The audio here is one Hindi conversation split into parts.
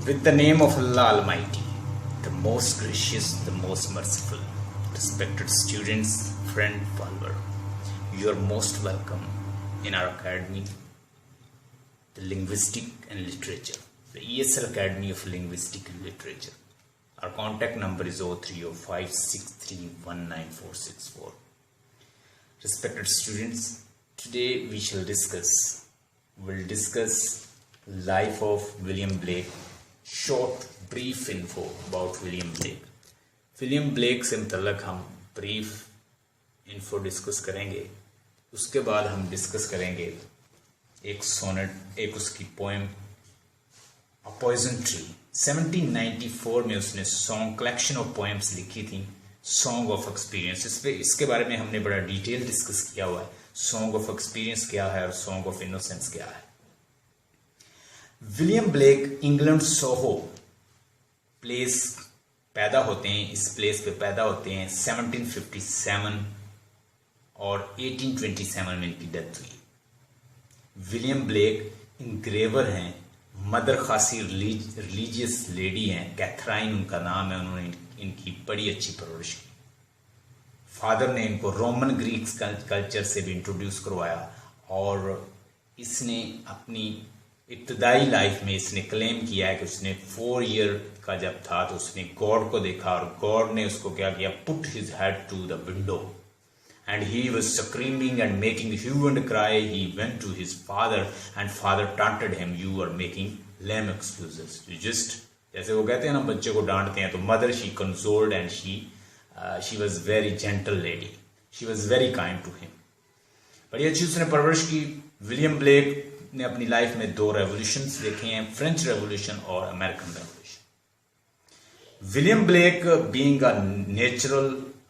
With the name of Allah Almighty, the most gracious, the most merciful, respected students, friend, follower, you are most welcome in our academy, the Linguistic and Literature, the ESL Academy of Linguistic and Literature. Our contact number is 030563194464. Respected students, today we shall discuss life of William Blake. Short brief info about William Blake. William Blake से मतलब हम ब्रीफ इन्फो डिस्कस करेंगे. उसके बाद हम डिस्कस करेंगे एक सोनेट, एक उसकी पोएम अ पॉइजन ट्री. 1794 में उसने सॉन्ग कलेक्शन ऑफ पोएम्स लिखी थी, सॉन्ग ऑफ एक्सपीरियंस. इसके बारे में हमने बड़ा डिटेल डिस्कस किया हुआ है. सॉन्ग ऑफ एक्सपीरियंस क्या है और सॉन्ग ऑफ इनोसेंस क्या है. William Blake England Soho place पैदा होते हैं. इस प्लेस पे पैदा होते हैं 1757 और 1827 में इनकी डेथ हुई. विलियम ब्लेक इंग्रेवर हैं, मदर खासी रिलीजियस लेडी हैं, कैथराइन उनका नाम है. उन्होंने इनकी बड़ी अच्छी परवरिश की. फादर ने इनको रोमन ग्रीक कल्चर से भी इंट्रोड्यूस करवाया और इसने अपनी इब्तदाई लाइफ में इसने क्लेम किया है कि उसने 4 ईयर का जब था तो उसने गॉड को देखा और गॉड ने उसको क्या किया, put his head to the window and he was screaming and making hue and cry. He went to his father and father taunted him, you are making lame excuses. Just जैसे वो कहते हैं ना बच्चे को डांटते हैं, तो mother she consoled and she was very gentle lady. She was very kind to him. बड़ी अच्छी उसने परवरिश की. विलियम ब्लेक ने अपनी लाइफ में 2 रेवोल्यूशंस देखे हैं, फ्रेंच रेवोल्यूशन और American revolution. William Blake being a natural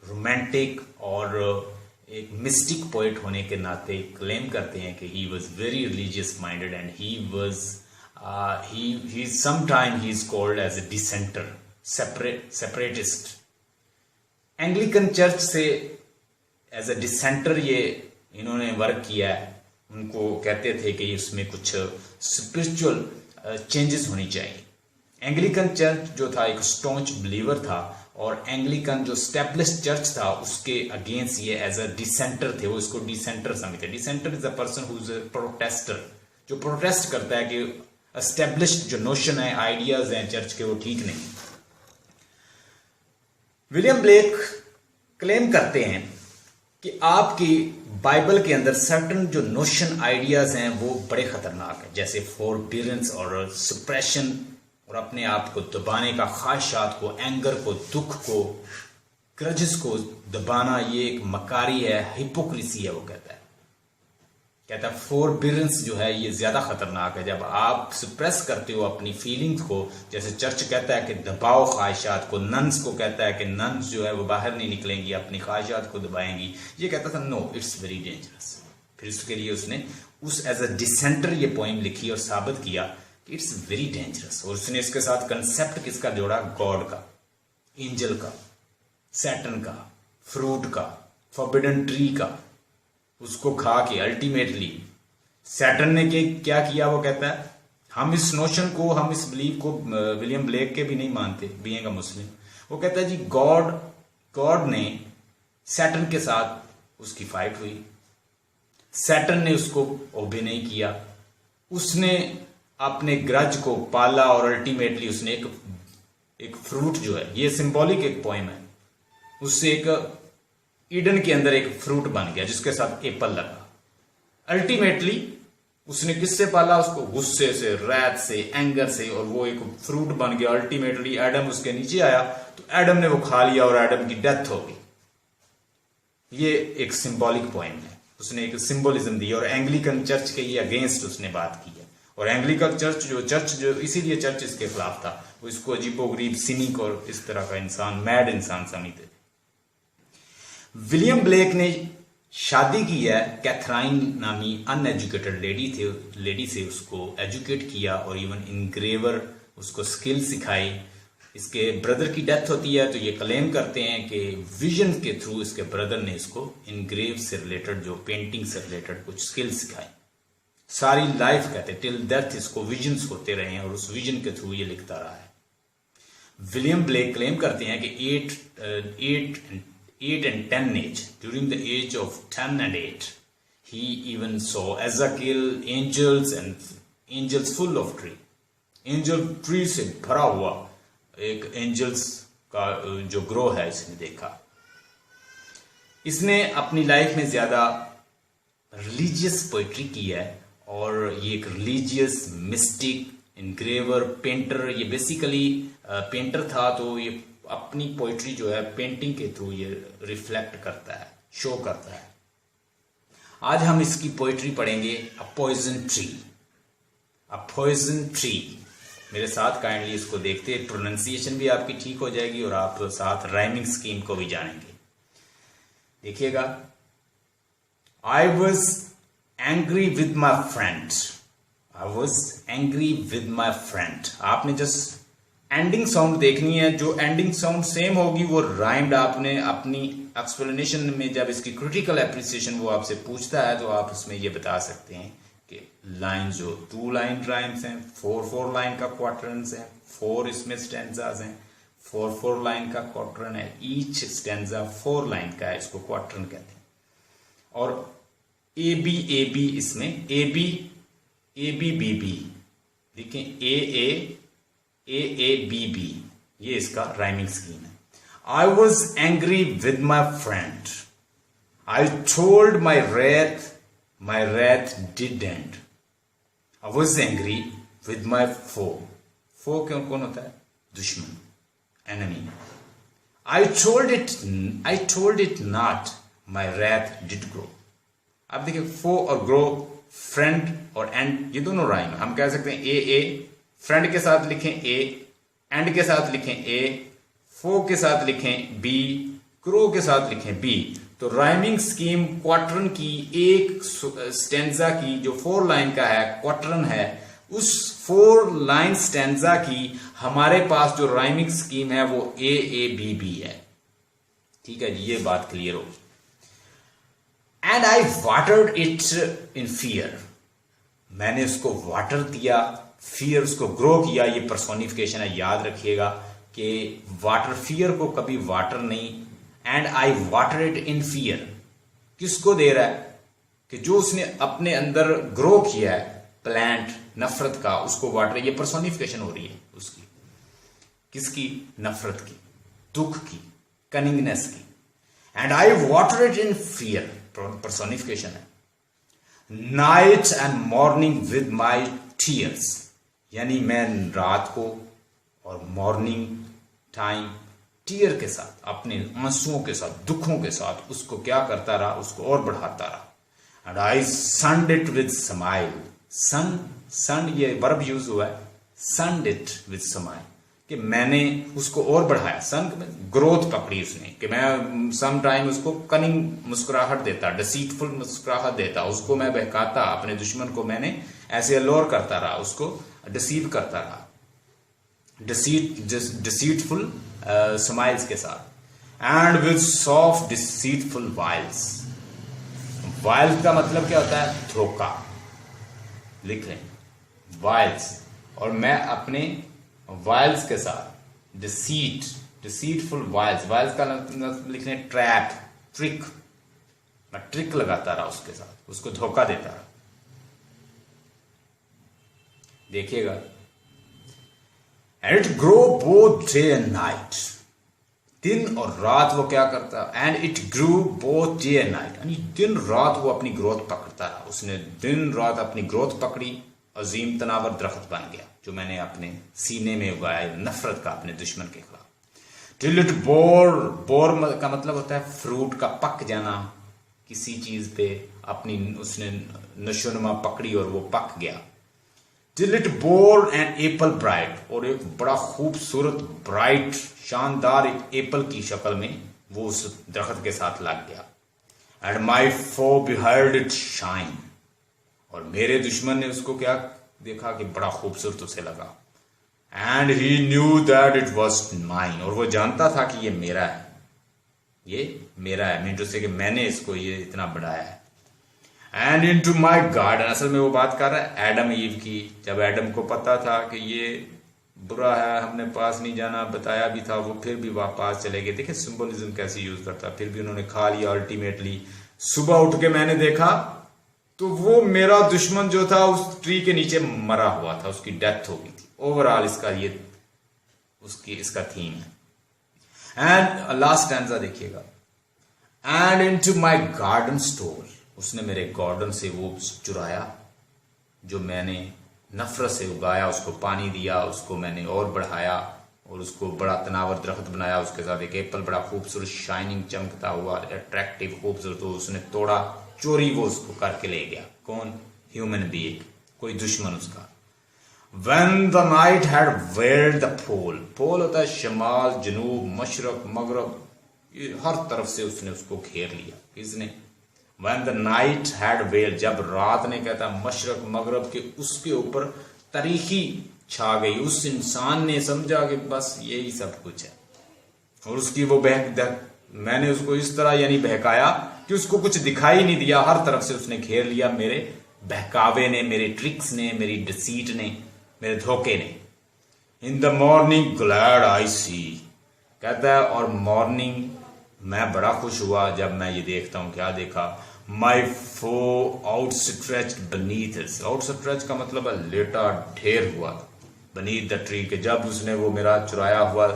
romantic और एक मिस्टिक पोएट होने के नाते क्लेम करते हैं कि he was very religious minded and he sometime he is called as a dissenter, separatist. Anglican church से एज अ डिसेंटर ये इन्होंने वर्क किया है. उनको कहते थे कि इसमें कुछ स्पिरिचुअल चेंजेस होनी चाहिए. एंग्लिकन चर्च जो था एक स्टॉन्च बिलीवर था और एंग्लिकन जो स्टैब्लिश्ड चर्च था उसके अगेंस्ट ये एज अ डिसेंटर थे. वो इसको डिसेंटर समझते. Dissenter is a person who is a protester, जो प्रोटेस्ट करता है कि एस्टैब्लिश्ड जो नोशन है, आइडियाज हैं चर्च के, वो ठीक नहीं. विलियम ब्लेक क्लेम करते हैं कि आपकी बाइबल के अंदर सर्टन जो नोशन आइडियाज हैं वो बड़े खतरनाक हैं, जैसे फॉरबिडेंस और सप्रेशन और अपने आप को दबाने का, ख्वाहिशात को, एंगर को, दुख को, ग्रजेस को दबाना, ये एक मकारी है, हिपोक्रेसी है. वो कहता है फॉरबिडेंस जो है ये ज्यादा खतरनाक है. जब आप सप्रेस करते हो अपनी फीलिंग्स को, जैसे चर्च कहता है कि दबाओ ख्वाहिशात को, नन्स को कहता है कि नन्स जो है वो बाहर नहीं निकलेंगी, अपनी ख्वाहिशात को दबाएंगी. ये कहता था नो, इट्स वेरी डेंजरस. फिर उसके लिए उसने एज अ डिसेंटर ये पोइम लिखी और साबित किया कि इट्स वेरी डेंजरस. और उसने इसके साथ कंसेप्ट किसका जोड़ा, गॉड का, एंजल का, सैटन का, फ्रूट का, फॉरबिडन ट्री का. उसको खा के अल्टीमेटली सैटन ने क्या किया, वो कहता है हम इस नोशन को, हम इस बिलीव को विलियम ब्लेक के भी नहीं मानते बीइंग अ मुस्लिम. वो कहता है जी गॉड ने सैटन के साथ उसकी फाइट हुई. सैटन ने उसको ओबे नहीं किया. उसने अपने ग्रज को पाला और अल्टीमेटली उसने एक फ्रूट जो है, ये सिंबॉलिक एक पोएम है, उससे एक ईडन के अंदर एक फ्रूट बन गया जिसके साथ एप्पल लगा. अल्टीमेटली उसने किससे पाला, उसको गुस्से से, रैत से, एंगर से, और वो एक फ्रूट बन गया. अल्टीमेटली एडम उसके नीचे आया तो एडम ने वो खा लिया और एडम की डेथ हो गई. ये एक सिंबॉलिक पोएम है. उसने एक सिंबोलिज्म दी और एंग्लिकन चर्च के ये अगेंस्ट उसने बात की है. और एंग्लिकन चर्च जो इसीलिए चर्च इसके खिलाफ था, वो इसको अजीबोगरीब, सिनिक और इस तरह का इंसान, मैड इंसान समझते थे. विलियम ब्लेक ने शादी की है कैथराइन नामी अनएजुकेटेड लेडी से. उसको एजुकेट किया और इवन इनग्रेवर उसको स्किल सिखाई. इसके ब्रदर की डेथ होती है तो ये क्लेम करते हैं कि विजन के थ्रू इसके ब्रदर ने इसको इनग्रेव से रिलेटेड, जो पेंटिंग से रिलेटेड कुछ स्किल सिखाई. सारी लाइफ कहते हैं, टिल डेथ इसको विजन्स होते रहे हैं और उस विजन के थ्रू ये लिखता रहा है। विलियम ब्लेक क्लेम करते हैं कि 8 and 10 age, during the age of 10 and 8, he even saw Ezekiel, angels full of tree, angel tree से भरा हुआ एक एंजल्स का जो ग्रो है इसने देखा। इसने अपनी लाइफ में ज्यादा रिलीजियस पोइट्री की है और ये एक रिलीजियस मिस्टिक इनग्रेवर पेंटर, ये बेसिकली पेंटर था, तो ये अपनी पोइट्री जो है पेंटिंग के थ्रू ये रिफ्लेक्ट करता है, शो करता है। आज हम इसकी पोइट्री पढ़ेंगे a poison tree. A poison tree, मेरे साथ काइंडली इसको देखते हैं, प्रोनाउंसिएशन भी आपकी ठीक हो जाएगी और आप साथ राइमिंग स्कीम को भी जानेंगे। देखिएगा, आई was angry with my friend, I was angry with my friend. आपने जस्ट एंडिंग साउंड देखनी है, जो एंडिंग साउंड सेम होगी वो राइम्ड। आपने अपनी एक्सप्लेनेशन में जब इसकी क्रिटिकल एप्रिसिएशन वो आपसे पूछता है तो आप उसमें ये बता सकते हैं कि लाइन जो 2 लाइन राइम्स हैं, 4 लाइन का क्वार्टरन्स है, 4 इसमें स्टेंजाज हैं, 4 लाइन का क्वार्टरन है, ईच स्टेंजा 4 लाइन का है, इसको क्वार्टरन कहते हैं। और ए बी इसमें ए बी बी देखें, ए बी बी, ये इसका राइमिंग स्कीम है। आई was angry with my friend, I told my wrath did end. I was angry with my foe. Foe कौन होता है? दुश्मन, enemy. I told it not. My wrath did grow. आप देखिए, foe और grow, friend और end, ये दोनों राइम है। हम कह सकते हैं ए फ्रेंड के साथ लिखें ए, एंड के साथ लिखें ए, फो के साथ लिखें बी, क्रो के साथ लिखें बी। तो राइमिंग स्कीम क्वार्टरन की, एक स्टेंजा की जो 4 लाइन का है क्वार्टरन है, उस 4 लाइन स्टेंजा की हमारे पास जो राइमिंग स्कीम है वो ए बी बी है। ठीक है जी, ये बात क्लियर होगी। And I watered it in fear, मैंने उसको वाटर दिया, फियर उसको ग्रो किया। ये पर्सोनिफिकेशन है, याद रखिएगा कि वाटर, फियर को कभी वाटर नहीं। And I water it in fear, किसको दे रहा है? कि जो उसने अपने अंदर ग्रो किया है प्लांट नफरत का, उसको वाटर। ये पर्सोनिफिकेशन हो रही है उसकी, किसकी? नफरत की, दुख की, कनिंगनेस की। And I water it in fear, personification है। Night and morning with my tears, यानी मैं रात को और मॉर्निंग टाइम टीयर के साथ, अपने आंसुओं के साथ, दुखों के साथ उसको क्या करता रहा? उसको और बढ़ाता रहा। And I sunned it with smile, sun ये वर्ब यूज हुआ है, सन्ड इट विद स्माइल, कि मैंने उसको और बढ़ाया। सन ग्रोथ पकड़ी उसने, कि मैं सम टाइम उसको कनिंग मुस्कुराहट देता, डिसीटफुल मुस्कुराहट देता, उसको मैं बहकाता, अपने दुश्मन को मैंने ऐसे अलोर करता रहा, उसको डिसीव करता रहा, डिसीटफुल स्माइल्स के साथ। एंड विद सॉफ्ट डिसीटफुल वाइल्स, वाइल्स का मतलब क्या होता है? धोखा, लिख लें वाइल्स। और मैं अपने वाइल्स के साथ डिसीटफुल वाइल्स, वाइल्स का लिख लें ट्रैप, ट्रिक, मैं ट्रिक लगाता रहा उसके साथ, उसको धोखा देता रहा। देखिएगा, and it grow both day and night, दिन और रात वो क्या करता? And it grew both day and night, यानी दिन रात वो अपनी ग्रोथ पकड़ता रहा। उसने दिन रात अपनी ग्रोथ पकड़ी, अजीम तनावर दरख्त बन गया जो मैंने अपने सीने में उगाया, नफरत का, अपने दुश्मन के खिलाफ। टिल इट बोर का मतलब होता है फ्रूट का पक जाना, किसी चीज पे अपनी उसने नशोनुमा पकड़ी और वो पक गया। Till it bore an apple bright, और एक बड़ा खूबसूरत ब्राइट शानदार एक एप्पल की शक्ल में वो उस दरख्त के साथ लग गया। And my foe beheld it shine, और मेरे दुश्मन ने उसको क्या देखा कि बड़ा खूबसूरत उसे लगा। And he knew that it was mine, और वो जानता था कि ये मेरा है, ये मेरा है, मीन टू से कि मैंने इसको ये इतना बढ़ाया है। And into my garden, असल में वो बात कर रहा है एडम ईव की। जब एडम को पता था कि ये बुरा है, हमने पास नहीं जाना, बताया भी था, वो फिर भी वापस चले गए। देखिए सिंबलिज्म कैसे यूज करता, फिर भी उन्होंने खा लिया। अल्टीमेटली सुबह उठ के मैंने देखा तो वो मेरा दुश्मन जो था उस ट्री के नीचे मरा हुआ था, उसकी डेथ हो गई थी। ओवरऑल इसका ये इसका थीम है। एंड लास्ट स्टैंजा देखिएगा, and into my garden store, उसने मेरे गार्डन से वो चुराया जो मैंने नफरत से उगाया, उसको पानी दिया, उसको मैंने और बढ़ाया और उसको बड़ा तनावर दरख्त बनाया। उसके साथ एक एप्पल बड़ा खूबसूरत शाइनिंग चमकता हुआ अट्रैक्टिव खूबसूरत, तो उसने तोड़ा, चोरी वो उसको करके ले गया। कौन? ह्यूमन बीइंग, कोई दुश्मन उसका। When the night had veiled the pole, पोल होता है शमाल, जनूब, मशरक, मगरब, ये हर तरफ से उसने उसको घेर लिया। किसने? When the night had veiled, जब रात ने कहता मशरक मगरब के उसके ऊपर तारीखी छा गई, उस इंसान ने समझा कि बस यही सब कुछ है। और उसकी वो मैंने उसको इस तरह यानी बहकाया कि उसको कुछ दिखाई नहीं दिया, हर तरफ से उसने घेर लिया, मेरे बहकावे ने, मेरे ट्रिक्स ने, मेरी डिसीट ने, मेरे धोखे ने। In the morning glad I see, कहता है और मॉर्निंग मैं बड़ा खुश हुआ जब मैं ये देखता हूं। क्या देखा? माई फो आउटस्ट्रेच्ड बनीथ, आउटस्ट्रेच का मतलब है लेटा, ढेर हुआ बनीथ द ट्री के। जब उसने वो मेरा चुराया हुआ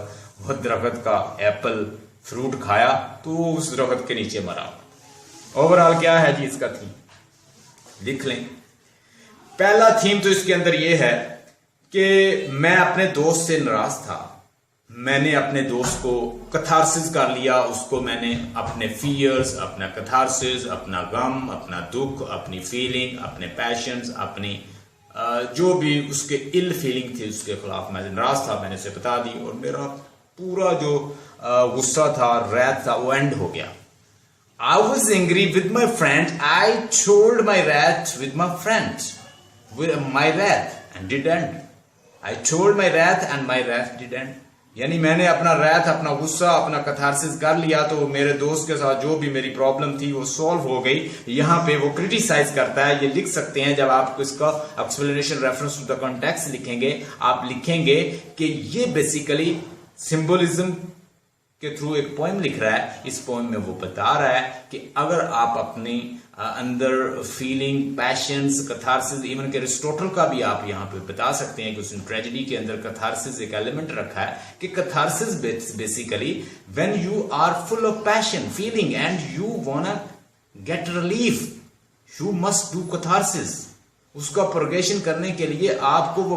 वो दरख्त का एप्पल फ्रूट खाया तो उस दरख्त के नीचे मरा। ओवरऑल क्या है जी इसका थीम, लिख लें। पहला थीम तो इसके अंदर यह है कि मैं अपने दोस्त से नाराज था, मैंने अपने दोस्त को कथारसिस कर लिया, उसको मैंने अपने फियर्स, अपना कथारसिस, अपना गम, अपना दुख, अपनी फीलिंग, अपने पैशंस, अपनी जो भी उसके इल फीलिंग थी उसके खिलाफ मैं नाराज था, मैंने उसे बता दी और मेरा पूरा जो गुस्सा था, रैथ था, वो एंड हो गया। I was angry with my friend. I told my wrath with my friend. With my wrath and did end. I told my wrath and my wrath did end. यानी मैंने अपना रैथ, अपना गुस्सा, अपना कथारसिस कर लिया तो मेरे दोस्त के साथ जो भी मेरी प्रॉब्लम थी वो सॉल्व हो गई। यहाँ पे वो क्रिटिसाइज करता है, ये लिख सकते हैं जब आप इसका explanation reference to the context लिखेंगे, आप लिखेंगे कि ये बेसिकली सिंबलिज्म के थ्रू एक पोएम लिख रहा है। इस पोएम में वो बता रहा है कि अगर आप अपने अंदर फीलिंग, पैशंस, कथारसिस, इवन के एरिस्टोटल का भी आप यहाँ पे बता सकते हैं कि उसने ट्रेजेडी के अंदर कथारसिस एक एलिमेंट रखा है कि catharsis basically when you are full of passion, feeling and you wanna get relief, you must do catharsis. उसका प्रोगेशन करने के लिए आपको वो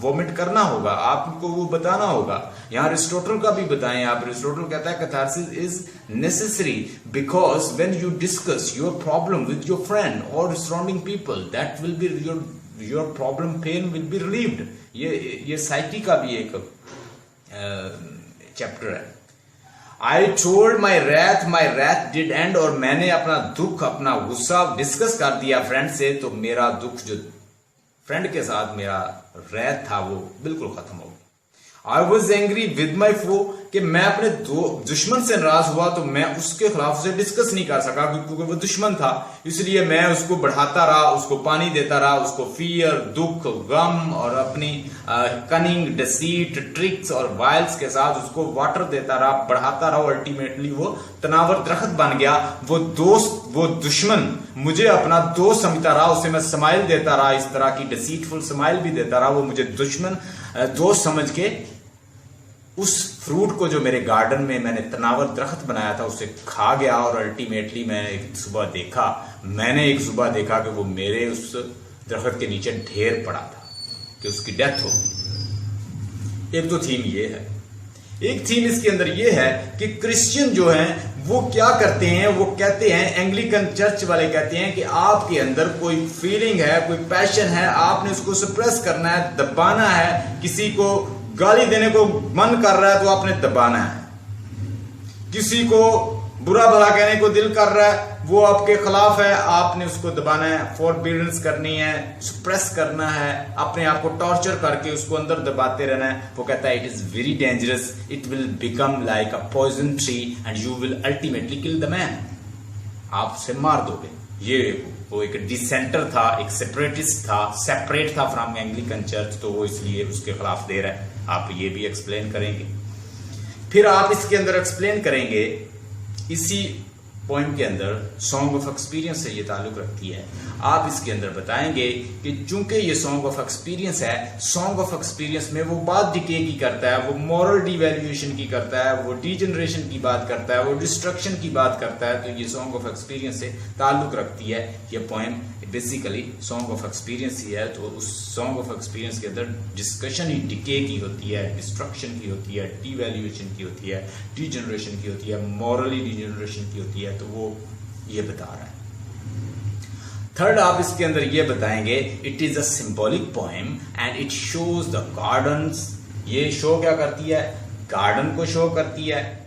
वोमिट करना होगा, आपको वो बताना होगा। यहाँ अरिस्टोटल का भी बताएं आप, अरिस्टोटल कहता है catharsis is necessary because when you discuss your problem with your friend और surrounding people that will be your problem pain will be relieved. ये साइकी का भी एक चैप्टर है। I told my wrath did end, और मैंने अपना दुख, अपना गुस्सा डिस्कस कर दिया फ्रेंड से, तो मेरा दुख जो फ्रेंड के साथ मेरा रैथ था वो बिल्कुल खत्म हो गया। I was angry with my foe, कि मैं अपने दुश्मन से नाराज हुआ तो मैं उसके खिलाफ उसे डिस्कस नहीं कर सका क्योंकि वो दुश्मन था, इसलिए मैं उसको बढ़ाता रहा, उसको पानी देता रहा, उसको फियर, दुख, गम और अपनी कनिंग, डिसीट, ट्रिक्स और वाइल्स के साथ उसको वाटर देता रहा, बढ़ाता रहा। अल्टीमेटली वो तनावर दरख्त बन गया। वो दोस्त, वो दुश्मन मुझे अपना दोस्त समझता रहा, उसे मैं स्माइल देता रहा, इस तरह की डिसीटफुल स्माइल भी देता रहा। वो मुझे दुश्मन दोस्त समझ के उस फ्रूट को जो मेरे गार्डन में मैंने तनावर दरख्त बनाया था उसे खा गया। और अल्टीमेटली मैंने एक सुबह देखा कि वो मेरे उस दरख्त के नीचे ढेर पड़ा था, कि उसकी डेथ हो गई। एक तो थीम ये है। एक थीम इसके अंदर ये है कि क्रिश्चियन जो हैं वो क्या करते हैं, वो कहते हैं, एंग्लिकन चर्च वाले कहते हैं कि आपके अंदर कोई फीलिंग है, कोई पैशन है, आपने उसको सप्रेस करना है, दबाना है। किसी को गाली देने को मन कर रहा है तो आपने दबाना है, किसी को बुरा भला कहने को दिल कर रहा है, वो आपके खिलाफ है, आपने उसको दबाना है, फॉरबिडेंस करनी है, सप्रेस करना है, अपने आप को टॉर्चर करके उसको अंदर दबाते रहना है। वो कहता है it is very dangerous, it will become like a poison tree and you will ultimately kill the man, आप उसे मार दोगे। ये वो एक डिसेंटर था, एक सेपरेटिस्ट था, सेपरेट था फ्रॉम एंग्लिकन चर्च, तो वो इसलिए उसके खिलाफ दे रहा है। आप ये भी एक्सप्लेन करेंगे। फिर आप इसके अंदर एक्सप्लेन करेंगे, इसी पॉइंट के अंदर सॉन्ग ऑफ एक्सपीरियंस से ये ताल्लुक रखती है। आप इसके अंदर बताएंगे कि चूंकि ये सॉन्ग ऑफ एक्सपीरियंस है, सॉन्ग ऑफ एक्सपीरियंस में वो बात डिके की करता है, वो मॉरल डिवैल्यूएशन की करता है, वो डीजनरेशन की बात करता है, वो डिस्ट्रक्शन की बात करता है। तो ये सॉन्ग ऑफ एक्सपीरियंस से ताल्लुक रखती है। ये poem basically song of experience ही है। तो उस सॉन्ग ऑफ एक्सपीरियंस के अंदर डिस्कशन ही डिके की होती है, डिस्ट्रक्शन की होती है, डिवैल्यूएशन की होती है, डीजनरेशन की होती है, मॉरली डीजनरेशन की होती है। तो वो ये बता रहा है। थर्ड, आप इसके अंदर ये बताएंगे, it is a symbolic poem and it shows the gardens. ये शो क्या करती है? गार्डन को शो करती है।